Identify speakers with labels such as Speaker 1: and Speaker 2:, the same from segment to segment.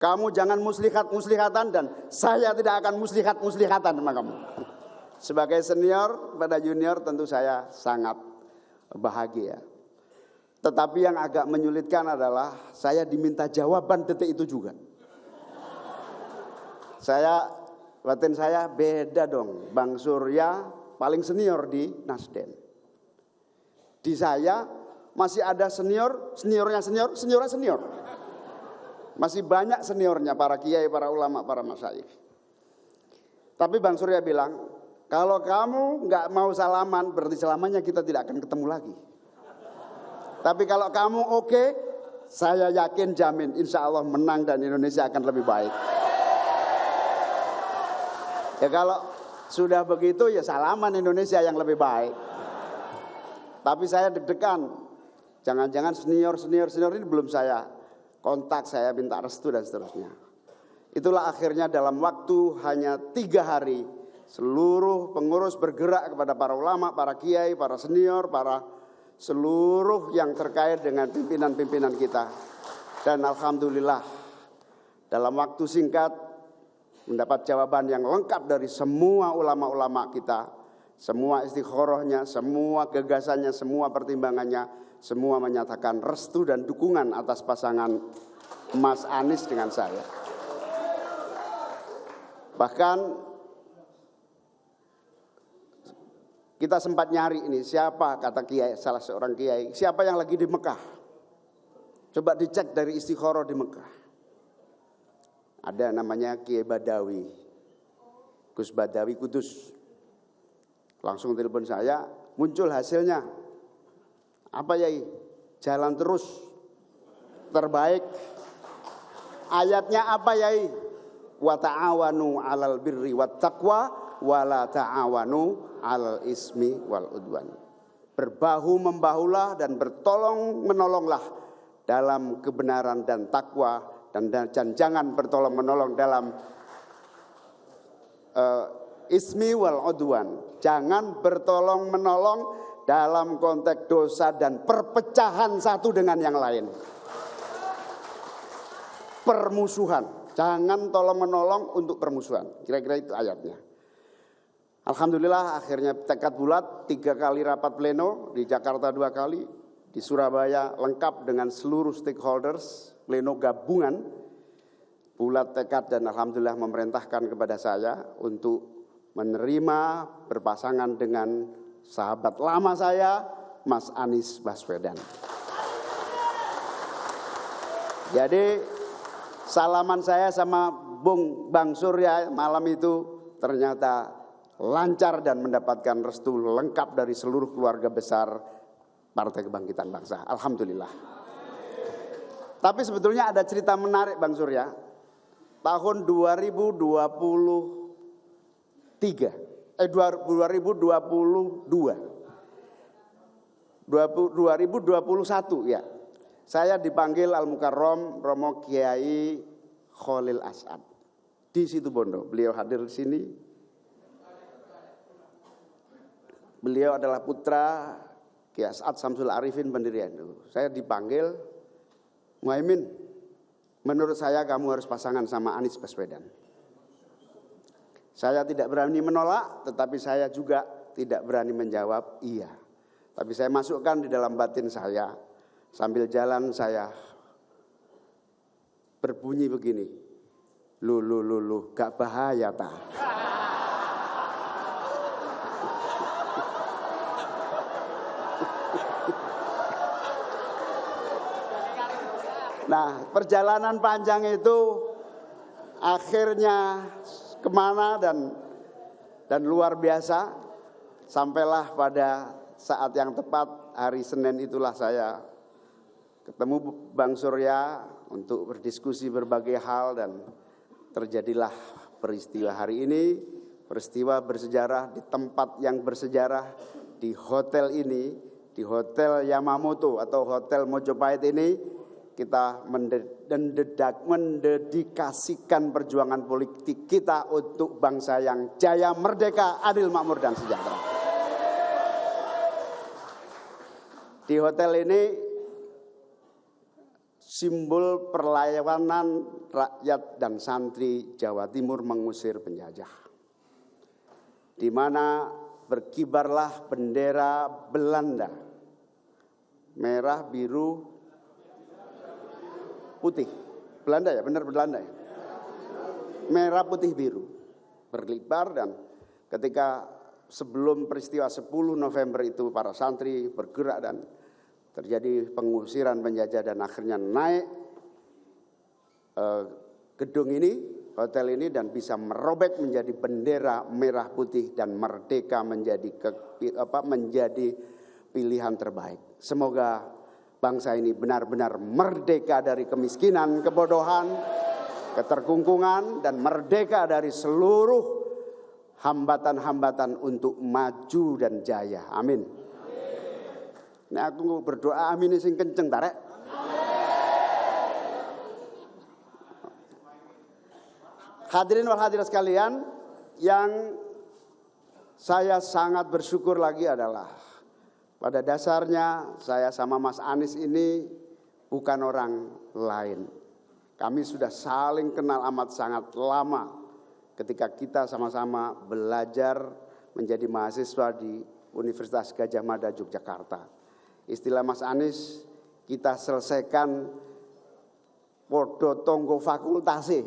Speaker 1: Kamu jangan muslihat-muslihatan dan saya tidak akan muslihat-muslihatan sama kamu. Sebagai senior pada junior tentu saya sangat bahagia. Tetapi yang agak menyulitkan adalah saya diminta jawaban detik itu juga. Batin saya beda dong. Bang Surya paling senior di Nasdem. Di saya masih ada seniornya senior. Masih banyak seniornya, para kiai, para ulama, para masyayikh. Tapi Bang Surya bilang, kalau kamu nggak mau salaman, berarti selamanya kita tidak akan ketemu lagi. Tapi kalau kamu oke, saya yakin jamin insya Allah menang dan Indonesia akan lebih baik. Ya kalau sudah begitu ya salaman Indonesia yang lebih baik. Tapi saya deg-degan. Jangan-jangan senior ini belum saya kontak, saya minta restu dan seterusnya. Itulah akhirnya dalam waktu hanya 3 hari seluruh pengurus bergerak kepada para ulama, para kiai, para senior, para seluruh yang terkait dengan pimpinan-pimpinan kita. Dan alhamdulillah dalam waktu singkat mendapat jawaban yang lengkap dari semua ulama-ulama kita, semua istikharahnya, semua gagasannya, semua pertimbangannya, semua menyatakan restu dan dukungan atas pasangan Mas Anies dengan saya. Bahkan kita sempat nyari ini siapa, kata kiai, salah seorang kiai, siapa yang lagi di Mekah. Coba dicek dari istikharah di Mekah. Ada namanya Kiai Badawi, Gus Badawi Kudus. Langsung telepon saya, muncul hasilnya. Apa yai? Jalan terus, terbaik. Ayatnya apa yai? Wa ta'awanu 'alal birri wat taqwa wa la ta'awanu 'alal ismi wal udwan. Berbahu membahulah dan bertolong menolonglah dalam kebenaran dan takwa, dan jangan bertolong menolong dalam ismi wal udwan. Jangan bertolong menolong dalam konteks dosa dan perpecahan satu dengan yang lain. Permusuhan. Jangan tolong menolong untuk permusuhan. Kira-kira itu ayatnya. Alhamdulillah akhirnya tekad bulat, 3 kali rapat pleno, di Jakarta 2 kali, di Surabaya lengkap dengan seluruh stakeholders, pleno gabungan, bulat tekad dan alhamdulillah memerintahkan kepada saya untuk menerima berpasangan dengan sahabat lama saya, Mas Anies Baswedan. Jadi salaman saya sama Bang Surya malam itu ternyata lancar dan mendapatkan restu lengkap dari seluruh keluarga besar Partai Kebangkitan Bangsa. Alhamdulillah. Tapi sebetulnya ada cerita menarik Bang Surya. Tahun 2022 ya. Saya dipanggil Al Mukarrom Romo Kiai Khalil As'ad di Situbondo. Beliau hadir di sini. Beliau adalah putra Kiai As'ad Samsul Arifin pendiri NU. Saya dipanggil, Muhaimin, menurut saya kamu harus pasangan sama Anies Baswedan. Saya tidak berani menolak, tetapi saya juga tidak berani menjawab iya. Tapi saya masukkan di dalam batin saya, sambil jalan saya berbunyi begini, lu, gak bahaya ta? Nah, perjalanan panjang itu akhirnya kemana dan luar biasa, sampailah pada saat yang tepat hari Senin itulah saya ketemu Bang Surya untuk berdiskusi berbagai hal dan terjadilah peristiwa hari ini, peristiwa bersejarah di tempat yang bersejarah, di hotel ini, di Hotel Yamamoto atau Hotel Mojopahit ini. Kita mendedikasikan perjuangan politik kita untuk bangsa yang jaya, merdeka, adil, makmur, dan sejahtera. Di hotel ini simbol perlawanan rakyat dan santri Jawa Timur mengusir penjajah. Di mana berkibarlah bendera Belanda, merah, biru, putih. Belanda ya, benar Belanda ya. Merah, putih, biru. Berkibar, dan ketika sebelum peristiwa 10 November itu para santri bergerak dan terjadi pengusiran penjajah dan akhirnya naik gedung ini, hotel ini, dan bisa merobek menjadi bendera merah putih dan merdeka menjadi pilihan terbaik. Semoga bangsa ini benar-benar merdeka dari kemiskinan, kebodohan, keterkungkungan, dan merdeka dari seluruh hambatan-hambatan untuk maju dan jaya. Amin. Nah, aku berdoa amin sing kenceng tarek. Hadirin wal hadirat sekalian, yang saya sangat bersyukur lagi adalah pada dasarnya saya sama Mas Anies ini bukan orang lain. Kami sudah saling kenal amat sangat lama ketika kita sama-sama belajar menjadi mahasiswa di Universitas Gadjah Mada Yogyakarta. Istilah Mas Anies, kita selesaikan podo tonggo fakultasi.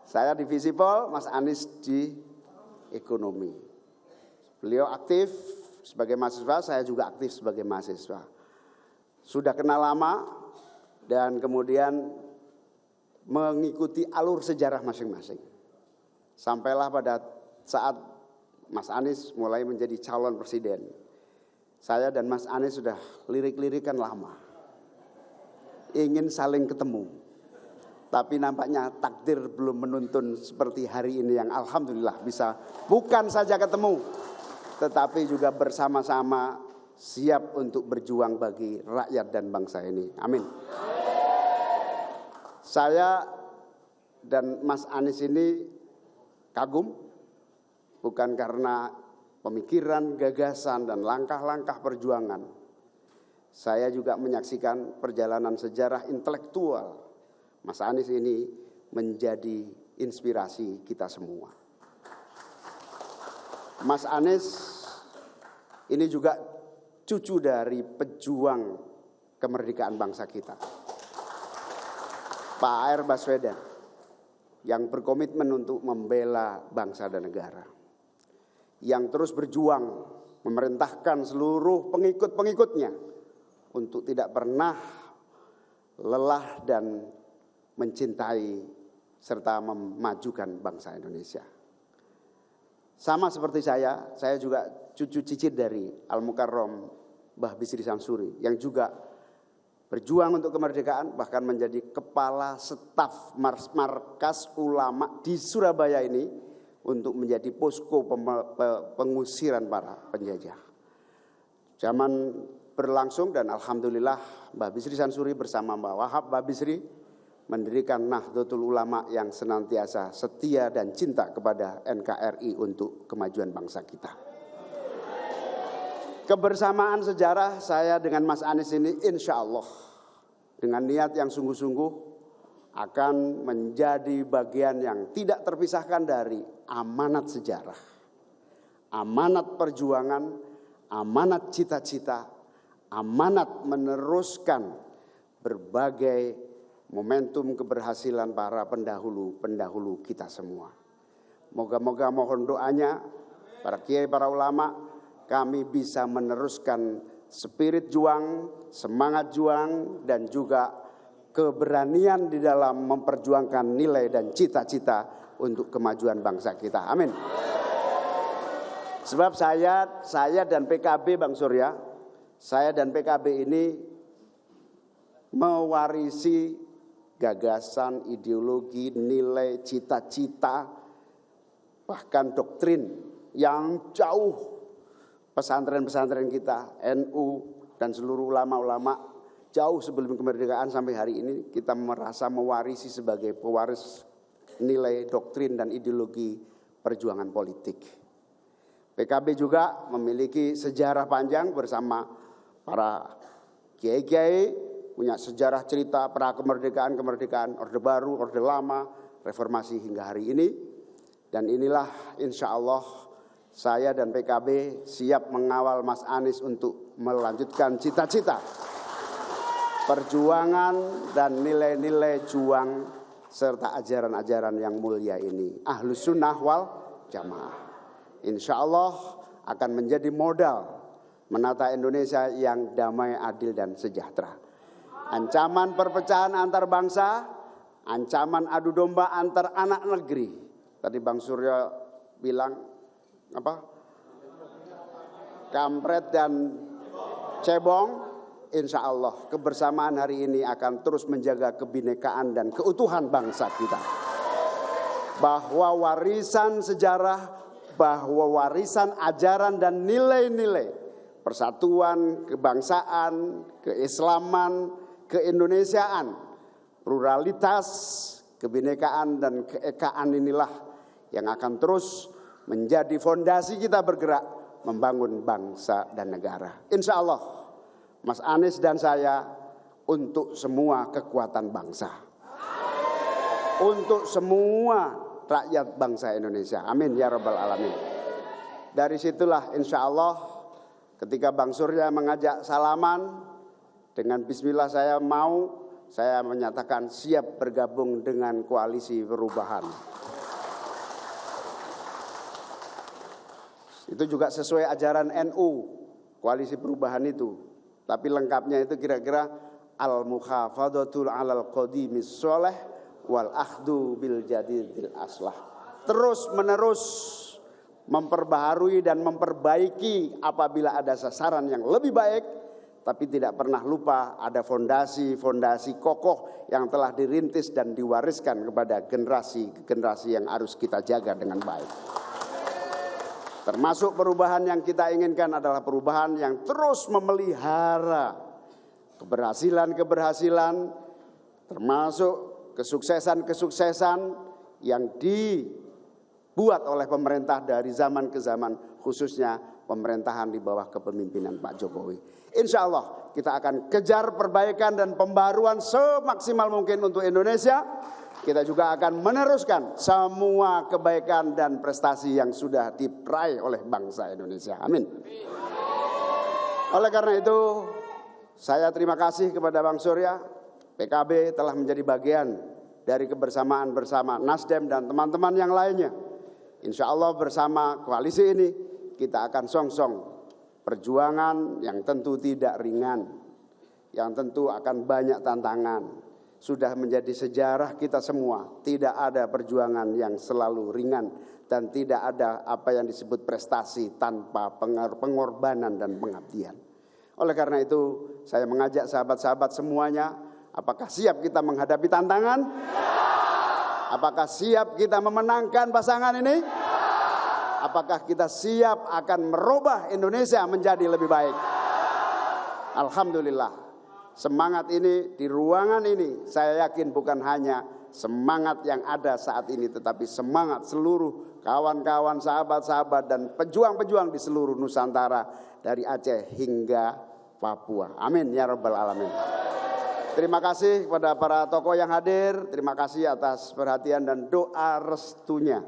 Speaker 1: Saya di Visipol, Mas Anies di ekonomi. Beliau aktif sebagai mahasiswa, saya juga aktif sebagai mahasiswa. Sudah kenal lama dan kemudian mengikuti alur sejarah masing-masing. Sampailah pada saat Mas Anies mulai menjadi calon presiden. Saya dan Mas Anies sudah lirik-lirikan lama, ingin saling ketemu. Tapi nampaknya takdir belum menuntun seperti hari ini yang alhamdulillah bisa bukan saja ketemu, tetapi juga bersama-sama siap untuk berjuang bagi rakyat dan bangsa ini. Amin. Saya dan Mas Anies ini kagum, bukan karena pemikiran, gagasan, dan langkah-langkah perjuangan. Saya juga menyaksikan perjalanan sejarah intelektual Mas Anies ini menjadi inspirasi kita semua. Mas Anies ini juga cucu dari pejuang kemerdekaan bangsa kita, Pak A.R. Baswedan, yang berkomitmen untuk membela bangsa dan negara, yang terus berjuang memerintahkan seluruh pengikut-pengikutnya untuk tidak pernah lelah dan mencintai serta memajukan bangsa Indonesia. Sama seperti saya juga cucu cicit dari Al-Mukarrom Mbah Bisri Samsuri, yang juga berjuang untuk kemerdekaan, bahkan menjadi kepala staf markas ulama di Surabaya ini untuk menjadi posko pengusiran para penjajah. Zaman berlangsung dan alhamdulillah Mbah Bisri Samsuri bersama Mbah Wahab Mbah Bisri mendirikan Nahdlatul Ulama yang senantiasa setia dan cinta kepada NKRI untuk kemajuan bangsa kita. Kebersamaan sejarah saya dengan Mas Anies ini insya Allah dengan niat yang sungguh-sungguh akan menjadi bagian yang tidak terpisahkan dari amanat sejarah, amanat perjuangan, amanat cita-cita, amanat meneruskan berbagai momentum keberhasilan para pendahulu kita semua. Moga-moga mohon doanya para kiai, para ulama, kami bisa meneruskan spirit juang, semangat juang, dan juga keberanian di dalam memperjuangkan nilai dan cita-cita untuk kemajuan bangsa kita. Amin. Sebab saya dan PKB Bang Surya, saya dan PKB ini mewarisi gagasan, ideologi, nilai, cita-cita, bahkan doktrin yang jauh pesantren-pesantren kita, NU dan seluruh ulama-ulama jauh sebelum kemerdekaan sampai hari ini kita merasa mewarisi sebagai pewaris nilai, doktrin, dan ideologi perjuangan politik. PKB juga memiliki sejarah panjang bersama para kiai-kiai punya sejarah cerita pra kemerdekaan, Orde Baru, Orde Lama, reformasi hingga hari ini. Dan inilah insya Allah saya dan PKB siap mengawal Mas Anies untuk melanjutkan cita-cita, perjuangan dan nilai-nilai juang serta ajaran-ajaran yang mulia ini. Ahlus Sunnah wal Jamaah. Insya Allah akan menjadi modal menata Indonesia yang damai, adil, dan sejahtera. Ancaman perpecahan antar bangsa, ancaman adu domba antar anak negeri. Tadi Bang Surya bilang apa? Kampret dan cebong. Insya Allah kebersamaan hari ini akan terus menjaga kebinekaan dan keutuhan bangsa kita. Bahwa warisan sejarah, bahwa warisan ajaran dan nilai-nilai persatuan, kebangsaan, keislaman, keindonesiaan, pluralitas, kebinekaan dan keekaan inilah yang akan terus menjadi fondasi kita bergerak membangun bangsa dan negara. Insya Allah Mas Anies dan saya untuk semua kekuatan bangsa, untuk semua rakyat bangsa Indonesia. Amin ya rabbal alamin. Dari situlah insya Allah ketika Bang Surya mengajak salaman, dengan bismillah saya menyatakan siap bergabung dengan koalisi perubahan. Itu juga sesuai ajaran NU, koalisi perubahan itu. Tapi lengkapnya itu kira-kira al-mukhafadatul alal qadimis sholeh wal akhdu bil jadidil aslah. Terus menerus memperbaharui dan memperbaiki apabila ada sasaran yang lebih baik, tapi tidak pernah lupa ada fondasi-fondasi kokoh yang telah dirintis dan diwariskan kepada generasi yang harus kita jaga dengan baik. Termasuk perubahan yang kita inginkan adalah perubahan yang terus memelihara keberhasilan-keberhasilan, termasuk kesuksesan-kesuksesan yang dibuat oleh pemerintah dari zaman ke zaman, khususnya pemerintahan di bawah kepemimpinan Pak Jokowi. Insya Allah kita akan kejar perbaikan dan pembaruan semaksimal mungkin untuk Indonesia. Kita juga akan meneruskan semua kebaikan dan prestasi yang sudah diraih oleh bangsa Indonesia. Amin. Oleh karena itu, saya terima kasih kepada Bang Surya. PKB telah menjadi bagian dari kebersamaan bersama Nasdem dan teman-teman yang lainnya. Insya Allah bersama koalisi ini kita akan songsong perjuangan yang tentu tidak ringan, yang tentu akan banyak tantangan. Sudah menjadi sejarah kita semua, tidak ada perjuangan yang selalu ringan dan tidak ada apa yang disebut prestasi tanpa pengorbanan dan pengabdian. Oleh karena itu, saya mengajak sahabat-sahabat semuanya, apakah siap kita menghadapi tantangan? Apakah siap kita memenangkan pasangan ini? Apakah kita siap akan merubah Indonesia menjadi lebih baik? Alhamdulillah. Semangat ini di ruangan ini saya yakin bukan hanya semangat yang ada saat ini, tetapi semangat seluruh kawan-kawan, sahabat-sahabat dan pejuang-pejuang di seluruh Nusantara dari Aceh hingga Papua. Amin ya rabbal alamin. Terima kasih kepada para tokoh yang hadir. Terima kasih atas perhatian dan doa restunya.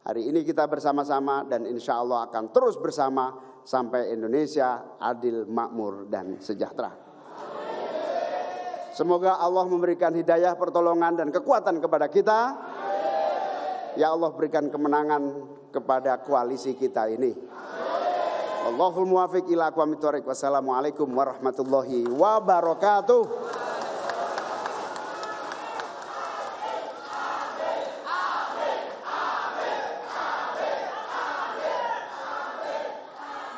Speaker 1: Hari ini kita bersama-sama dan insya Allah akan terus bersama sampai Indonesia adil, makmur dan sejahtera. Semoga Allah memberikan hidayah, pertolongan dan kekuatan kepada kita. Ya Allah berikan kemenangan kepada koalisi kita ini. Allahul muwafiq ila aqwamit thoriq. Wassalamualaikum warahmatullahi wabarakatuh.